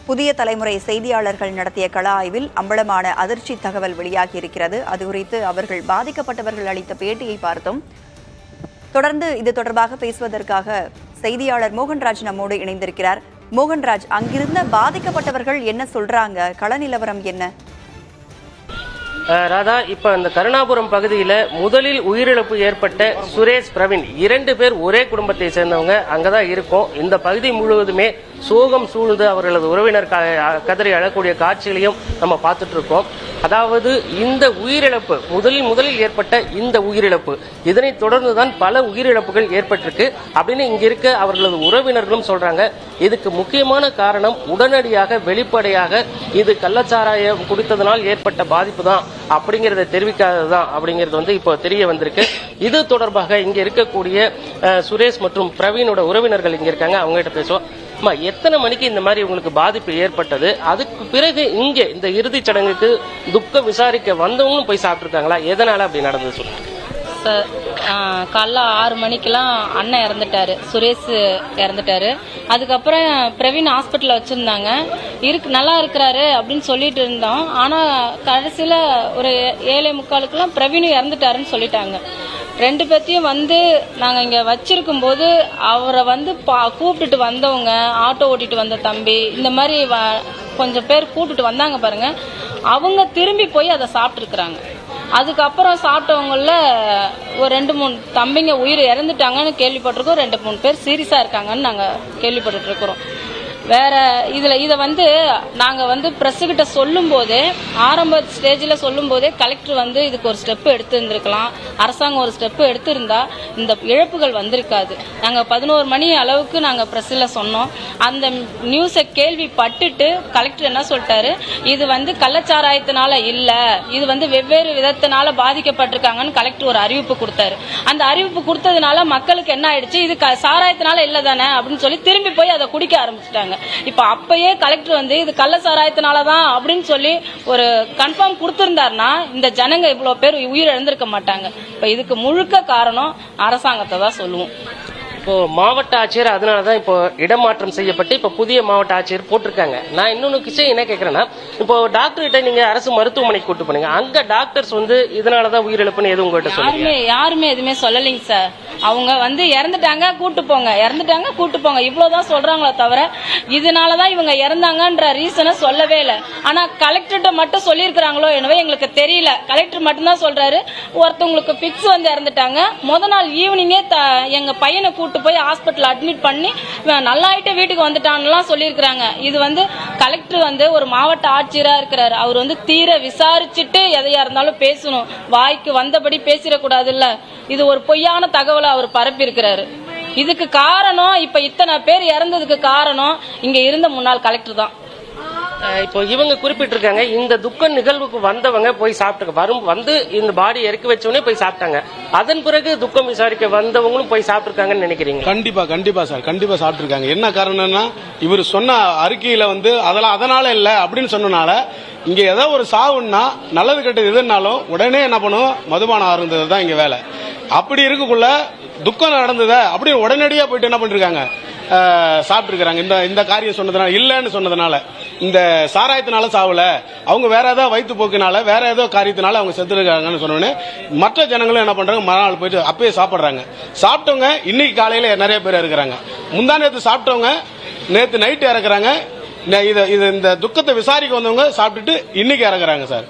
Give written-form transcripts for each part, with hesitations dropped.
புதிய தலைமுறை செய்தியாளர்கள் நடத்திய கள ஆய்வில் அம்பலமான அதிர்ச்சி தகவல் வெளியாகியிருக்கிறது. அது குறித்து அவர்கள் பாதிக்கப்பட்டவர்கள் அளித்த பேட்டியை பார்த்தோம். தொடர்ந்து இது தொடர்பாக பேசுவதற்காக செய்தியாளர் மோகன்ராஜ் நம்மோடு இணைந்திருக்கிறார். மோகன்ராஜ், அங்கிருந்த பாதிக்கப்பட்டவர்கள் என்ன சொல்றாங்க? கள நிலவரம் என்ன? ராதா, இப்ப இந்த கருணாபுரம் பகுதியில முதலில் உயிரிழப்பு ஏற்பட்ட சுரேஷ், பிரவீன் 2 பேர் ஒரே குடும்பத்தை சேர்ந்தவங்க அங்கதான் இருக்கும். இந்த பகுதி முழுவதுமே சோகம் சூழ்ந்து அவர்களது உறவினர் கதறி அழக்கூடிய காட்சிகளையும் நம்ம பார்த்துட்டு இருக்கோம். அதாவது இந்த உயிரிழப்பு முதலில் ஏற்பட்ட இந்த உயிரிழப்பு, இதனை தொடர்ந்துதான் பல உயிரிழப்புகள் ஏற்பட்டிருக்கு அப்படின்னு இங்க இருக்க அவர்களது உறவினர்களும் சொல்றாங்க. இதுக்கு முக்கியமான காரணம் உடனடியாக வெளிப்படையாக இது கள்ளச்சாராயம் குடித்ததனால் ஏற்பட்ட பாதிப்பு தான் அப்படிங்கறத தெரிவிக்காததுதான் அப்படிங்கிறது இப்போ தெரிய வந்திருக்கு. இது தொடர்பாக இங்க இருக்கக்கூடிய சுரேஷ் மற்றும் பிரவீனோட உறவினர்கள் இங்க இருக்காங்க, அவங்க கிட்ட பேசுவோம். எத்தனை மணிக்கு இந்த மாதிரி உங்களுக்கு பாதிப்பு ஏற்பட்டது? அதுக்கு பிறகு இங்க இந்த இறுதிச் சடங்குக்கு துக்கம் விசாரிக்க வந்தவங்களும் போய் சாப்பிட்டுருக்காங்களா? எதனால அப்படி நடந்தது சொல்லுங்க. காலைல 6 மணிக்கெல்லாம் அண்ணன் இறந்துட்டாரு, சுரேஷ் இறந்துட்டாரு. அதுக்கப்புறம் பிரவீன் ஹாஸ்பிட்டல்ல வச்சிருந்தாங்க, நல்லா இருக்கிறாரு அப்படின்னு சொல்லிட்டு இருந்தோம். ஆனா கடைசியில ஒரு 7:45 பிரவீனும் இறந்துட்டாருன்னு சொல்லிட்டாங்க. 2 பேர்த்தையும் நாங்க இங்க வச்சிருக்கும் போது அவரை கூப்பிட்டுட்டு வந்தவங்க, ஆட்டோ ஓட்டிட்டு வந்த தம்பி, இந்த மாதிரி கொஞ்சம் பேர் கூப்பிட்டுட்டு வந்தாங்க பாருங்க, அவங்க திரும்பி போய் அதை சாப்பிட்டு இருக்கிறாங்க. அதுக்கப்புறம் சாப்பிட்டவங்கள ஒரு 2-3 தம்பிங்க உயிர் இறந்துட்டாங்கன்னு கேள்விப்பட்டிருக்கோம். 2-3 பேர் சீரியஸா இருக்காங்கன்னு நாங்க கேள்விப்பட்டு இருக்கிறோம். வேற இதை நாங்க பிரஸ் கிட்ட சொல்லும் போதே, ஆரம்ப ஸ்டேஜ்ல சொல்லும் போதே கலெக்டர் இதுக்கு ஒரு ஸ்டெப் எடுத்து இருந்திருக்கலாம். அரசாங்கம் ஒரு ஸ்டெப் எடுத்திருந்தா இந்த இழப்புகள் வந்திருக்காது. நாங்க 11 மணி அளவுக்கு நாங்க பிரஸ்ல சொன்னோம். அந்த நியூஸை கேள்விப்பட்டுட்டு கலெக்டர் என்ன சொல்லிட்டாரு, இது கள்ளச்சாராயத்தினால இல்ல, இது வெவ்வேறு விதத்தினால பாதிக்கப்பட்டிருக்காங்கன்னு கலெக்டர் ஒரு அறிவிப்பு கொடுத்தாரு. அந்த அறிவிப்பு கொடுத்ததுனால மக்களுக்கு என்ன ஆயிடுச்சு, இது சாராயத்தினால இல்ல தானே அப்படின்னு சொல்லி திரும்பி போய் அதை குடிக்க ஆரம்பிச்சிட்டாங்க. இப்ப அப்பயே கலெக்டர் இது கள்ள சாராயத்தினாலதான் அப்படின்னு சொல்லி ஒரு கன்ஃபார்ம் கொடுத்திருந்தாருன்னா இந்த ஜனங்க இவ்வளவு பேர் உயிர் இழந்திருக்க மாட்டாங்க. இப்ப இதுக்கு முழுக்க காரணம் அரசாங்கத்தை தான் சொல்லுவோம். இப்போ மாவட்ட ஆட்சியர் அதனாலதான் இப்போ இடமாற்றம் செய்யப்பட்டு இப்ப புதிய மாவட்ட ஆட்சியர் போட்டிருக்காங்க. நான் இன்னொன்னு விஷயம் என்ன கேட்கறேன்னா, இப்போ டாக்டர் கிட்ட நீங்க அரசு மருத்துவமனைக்கு கூட்டு போனீங்க, அங்க டாக்டர்ஸ் இதனாலதான் உயிரிழப்புன்னு எதுவும் உங்ககிட்ட சொல்லுங்க? யாருமே எதுவுமே சொல்லலைங்க சார். அவங்க இறந்துட்டாங்க கூட்டு போங்க, இறந்துட்டாங்க கூட்டு போங்க, இவ்வளவுதான் சொல்றாங்களே தவிர இதனாலதான் இவங்க இறந்தாங்கன்ற ரீசனை சொல்லவே இல்லை. ஆனா கலெக்டர்கிட்ட மட்டும் சொல்லியிருக்கிறாங்களோ என்னவோ எங்களுக்கு தெரியல. கலெக்டர் மட்டும்தான் சொல்றாரு, ஒருத்தவங்களுக்கு பிக்ஸ் இறந்துட்டாங்க, முத நாள் ஈவினிங்கே எங்க பையனை கூட்டு போய் ஹாஸ்பிட்டல் அட்மிட் பண்ணி நல்லாயிட்டு வீட்டுக்கு வந்துட்டான்னு சொல்லியிருக்கிறாங்க. இது கலெக்டர் ஒரு மாவட்ட ஆட்சியரா இருக்கிறாரு. அவர் தீர விசாரிச்சுட்டு எதையா இருந்தாலும் பேசணும், வாய்க்கு வந்தபடி பேசிடக்கூடாது. இல்ல, இது ஒரு பொய்யான தகவலை அவர் பரப்பி இருக்கிறாரு. இதுக்கு காரணம், இப்ப இத்தனை பேர் இறந்ததுக்கு காரணம் இங்க இருந்த முன்னாள் கலெக்டர் தான். இப்போ இவங்க குறிப்பிட்டிருக்காங்க, இந்த துக்க நிகழ்வுக்கு வந்தவங்க போய் சாப்பிட்டு இந்த பாடி இறக்கி வச்சவனே போய் சாப்பிட்டாங்க, அதன் பிறகு துக்கம் விசாரிக்க வந்தவங்களும் போய் சாப்பிட்டுருக்காங்கன்னு நினைக்கிறீங்க? கண்டிப்பா சார், கண்டிப்பா சாப்பிட்டுருக்காங்க. என்ன காரணம்னா, இவர் சொன்ன அறிக்கையில அதனால இல்ல அப்படின்னு சொன்னனால, இங்க ஏதோ ஒரு சாவுன்னா நல்லது கெட்டது எதுனாலும் உடனே என்ன பண்ணுவோம், மதுபானம் அருந்தது தான் இங்க வேலை. அப்படி இருக்கக்குள்ள துக்கம் நடந்தது அப்படின்னு உடனடியா போயிட்டு என்ன பண்ணிருக்காங்க, சாப்பிட்டுருக்காங்க. இந்த காரியம் சொன்னதுனால, இல்லன்னு சொன்னதுனால, இந்த சாராயத்தினால சாவல, அவங்க வேற ஏதோ வயிற்று போக்குனால வேற ஏதோ காரியத்தினால அவங்க செத்துருக்காங்கன்னு சொன்னோன்னே மற்ற ஜனங்களும் என்ன பண்றாங்க, மறுநாள் போயிட்டு அப்பயே சாப்பிடுறாங்க. சாப்பிட்டவங்க இன்னைக்கு காலையில நிறைய பேர் இருக்கிறாங்க. முந்தா நேற்று சாப்பிட்டவங்க நேற்று நைட்டு இறக்குறாங்க. இந்த துக்கத்தை விசாரிக்க வந்தவங்க சாப்பிட்டுட்டு இன்னைக்கு இறக்குறாங்க சார்.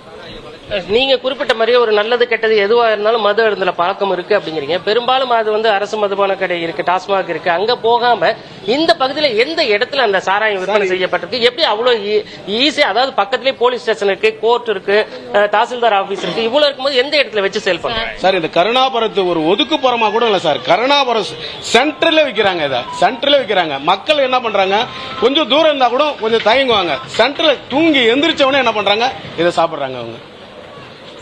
நீங்க குறிப்பிட்ட மாதிரியே ஒரு நல்லது கெட்டது எதுவா இருந்தாலும் மது அருந்துல பழக்கம் இருக்கு அப்படிங்கிறீங்க. பெரும்பாலும் அது அரசு மதுபான கடை இருக்கு, டாஸ்மாக் இருக்கு, அங்க போகாம இந்த பகுதியில எந்த இடத்துல அந்த சாராயம் விற்பனை செய்யப்பட்டிருக்கு? எப்படி அவ்வளவு ஈஸியா, அதாவது பக்கத்திலே போலீஸ் ஸ்டேஷன் இருக்கு, கோர்ட் இருக்கு, தாசில்தார் ஆபீஸ் இருக்கு, இவ்வளவு இருக்கும்போது எந்த இடத்துல வச்சு சேல் பண்றாங்க சார்? இந்த கருணாபுரத்து ஒரு ஒதுக்குப்புறமா கூட இல்ல சார், கருணாபுரம் சென்டர்ல விற்கிறாங்க. இதை சென்டர்ல விற்கிறாங்க. மக்கள் என்ன பண்றாங்க, கொஞ்சம் தூரம் இருந்தா கூட கொஞ்சம் தயங்குவாங்க, சென்டர்ல தூங்கி எந்திரிச்சவனே என்ன பண்றாங்க, இதை சாப்பிடுறாங்க. அவங்க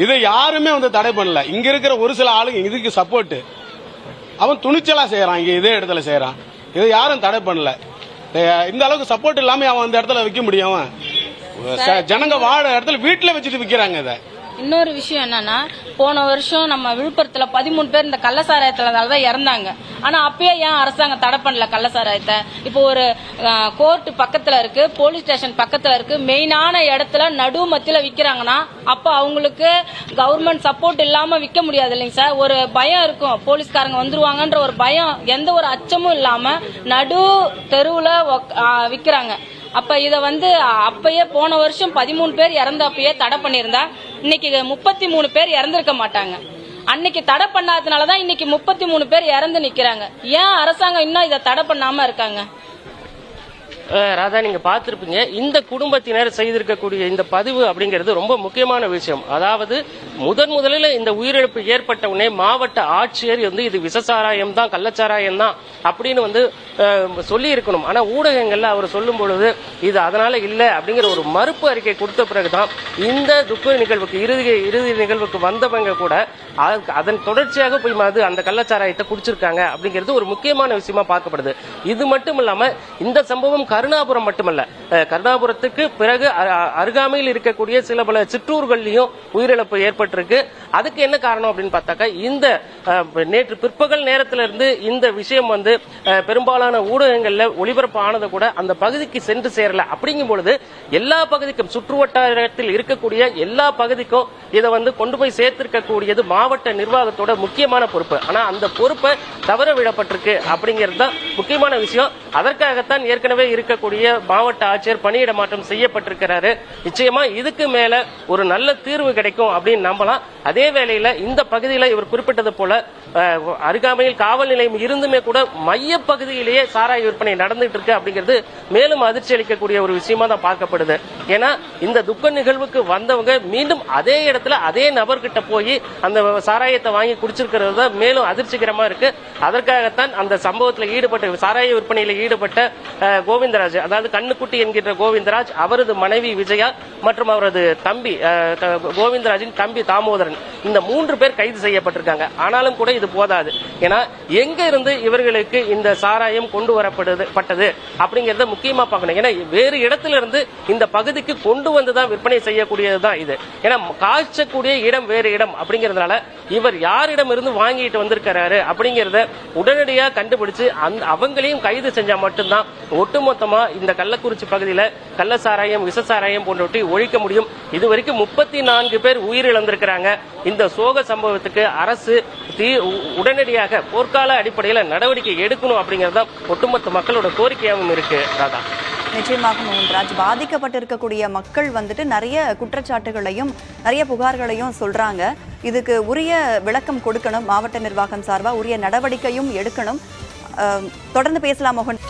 இதை யாருமே தடை பண்ணல. இங்க இருக்கிற ஒரு சில ஆளுங்க இதுக்கு சப்போர்ட், அவன் துணிச்சலா செய்யறான், இங்க இதே இடத்துல செய்யறான். இதை யாரும் தடை பண்ணல. இந்த அளவுக்கு சப்போர்ட் இல்லாம அவன் அந்த இடத்துல விற்க முடியும்? ஜனங்க வாழ இடத்துல வீட்டுல வச்சுட்டு விற்கிறாங்க. இதை இன்னொரு விஷயம் என்னன்னா, போன வருஷம் நம்ம விழுப்புரத்துல 13 பேர் இந்த கள்ளசாராயத்துல தான் இறந்தாங்க. ஆனா அப்பயே ஏன் அரசாங்கம் தடை பண்ணல கள்ளசாராயத்தை? இப்போ ஒரு கோர்ட் பக்கத்துல இருக்கு, போலீஸ் ஸ்டேஷன் பக்கத்துல இருக்கு, மெயினான இடத்துல நடு மத்தியில விக்கிறாங்கன்னா அப்ப அவங்களுக்கு கவர்மெண்ட் சப்போர்ட் இல்லாம விற்க முடியாது இல்லைங்க சார். ஒரு பயம் இருக்கும், போலீஸ்காரங்க வந்துருவாங்கன்ற ஒரு பயம், எந்த ஒரு அச்சமும் இல்லாம நடு தெருவுல விக்கிறாங்க. அப்ப இத அப்பயே போன வருஷம் 13 பேர் இறந்தப்பயே தடை பண்ணிருந்தா இன்னைக்கு 33 பேர் இறந்திருக்க மாட்டாங்க. அன்னைக்கு தடை பண்ணாததுனாலதான் இன்னைக்கு 33 பேர் இறந்து நிக்கிறாங்க. ஏன் அரசாங்கம் இன்னும் இதை தடை பண்ணாம இருக்காங்க? ராதா, நீங்க பார்த்திருப்பீங்க, இந்த குடும்பத்தினர் செய்திருக்கக்கூடிய இந்த பதிவு அப்படிங்கிறது ரொம்ப முக்கியமான விஷயம். அதாவது முதலில் இந்த உயிரிழப்பு ஏற்பட்ட உடனே மாவட்ட ஆட்சியர் இது விஷசாராயம் தான், கள்ளச்சாராயம் தான் அப்படின்னு சொல்லி இருக்கணும். ஆனா ஊடகங்கள்ல அவர் சொல்லும் பொழுது இது அதனால இல்ல அப்படிங்கிற ஒரு மறுப்பு அறிக்கை கொடுத்த பிறகுதான் இந்த துக்க நிகழ்வுக்கு இறுதி நிகழ்வுக்கு வந்தவங்க கூட அதன் தொடர்ச்சியாக போய் அந்த கள்ளச்சாராயத்தை குடிச்சிருக்காங்க அப்படிங்கிறது ஒரு முக்கியமான விஷயமா பார்க்கப்படுது. இது மட்டும் இல்லாம இந்த சம்பவம் கருணாபுரம் மட்டுமல்ல, கருணாபுரத்துக்கு பிறகு அருகாமையில் இருக்கக்கூடிய சில பல சிற்றூர்களையும் உயிரிழப்பு ஏற்பட்டிருக்கு. அதுக்கு என்ன காரணம் அப்படின்னு பார்த்தாக்கா, இந்த நேற்று பிற்பகல் நேரத்தில இருந்து இந்த விஷயம் பெரும்பாலான ஊடகங்கள்ல ஒளிபரப்பு ஆனது கூட அந்த பகுதிக்கு சென்று சேரல. அப்படிங்கும் பொழுது எல்லா பகுதிக்கும் சுற்று வட்டாரத்தில் இருக்கக்கூடிய எல்லா பகுதிக்கும் இதை கொண்டு போய் சேர்த்திருக்கக்கூடியது மாவட்ட நிர்வாகத்தோட முக்கியமான பொறுப்பு. ஆனா அந்த பொறுப்பை தவற விடப்பட்டிருக்கு அப்படிங்கிறது தான் முக்கியமான விஷயம். அதற்காகத்தான் ஏற்கனவே இருக்கக்கூடிய மாவட்ட ஆட்சியர் பணியிட மாற்றம் செய்யப்பட்டிருக்கிறாரு. நிச்சயமா இதுக்கு மேல ஒரு நல்ல தீர்வு கிடைக்கும் அப்படின்னு நம்பலாம். அதே வேளையில இந்த பகுதியில் இவர் குறிப்பிட்டது போல அருகாமையில் காவல் நிலையம் இருந்துமே கூட மைய பகுதியிலேயே சாராய விற்பனை நடந்துட்டு இருக்கு அப்படிங்கிறது மேலும் அதிர்ச்சி அளிக்கக்கூடிய ஒரு விஷயமா தான் பார்க்கப்படுது. ஏன்னா இந்த துக்க நிகழ்வுக்கு வந்தவங்க மீண்டும் அதே இடத்துல அதே நபர்கிட்ட போய் அந்த சாராயத்தை வாங்கி குடிச்சிருக்கிறது தான் மேலும் அதிர்ச்சிகரமா இருக்கு. அதற்காகத்தான் அந்த சம்பவத்தில் ஈடுபட்ட சாராய விற்பனையில் ஈடுபட்ட கோவிந்தராஜ், அதாவது கண்ணுக்குட்டி என்கின்ற கோவிந்தராஜ், அவரது மனைவி விஜயா மற்றும் அவரது தம்பி கோவிந்தராஜின் தம்பி தாமோதரன், இந்த 3 பேர் கைது செய்யப்பட்டிருக்காங்க. ஆனாலும் கூட இது போதாது. ஏன்னா எங்க இருந்து இவர்களுக்கு இந்த சாராயம் கொண்டு வரப்பட்டது அப்படிங்கறத முக்கியமா பார்க்கணும். ஏன்னா வேறு இடத்துல இருந்து இந்த பகுதிக்கு கொண்டு வந்துதான் விற்பனை செய்யக்கூடியதுதான் இது. ஏன்னா காய்ச்சக்கூடிய இடம் வேறு இடம் அப்படிங்கறதுனால இவர் யாரிடம் இருந்து வாங்கிட்டு வந்திருக்கிறாரு அப்படிங்கறத உடனடியாக கண்டுபிடிச்சு அவங்களையும் கைது செஞ்சா மட்டும்தான் ஒட்டுமொத்தமா இந்த கள்ளக்குறிச்சி பகுதியில கள்ளசாராயம் விஷசாராயம் போன்றவற்றை ஒழிக்க முடியும். இதுவரைக்கும் 34 பேர் உயிரிழந்திருக்கிறாங்க. இந்த சோக சம்பவத்துக்கு அரசு உடனடியாக போர்க்கால அடிப்படையில் நடவடிக்கை எடுக்கணும் அப்படிங்கறத ஒட்டுமொத்த மக்களோட கோரிக்கையாகவும் இருக்கு. ராதா, நிச்சயமாக மோகன்ராஜ், பாதிக்கப்பட்டிருக்கக்கூடிய மக்கள் நிறைய குற்றச்சாட்டுகளையும் நிறைய புகார்களையும் சொல்றாங்க. இதுக்கு உரிய விளக்கம் கொடுக்கணும், மாவட்ட நிர்வாகம் சார்பா உரிய நடவடிக்கையும் எடுக்கணும். தொடர்ந்து பேசலாம் மோகன்.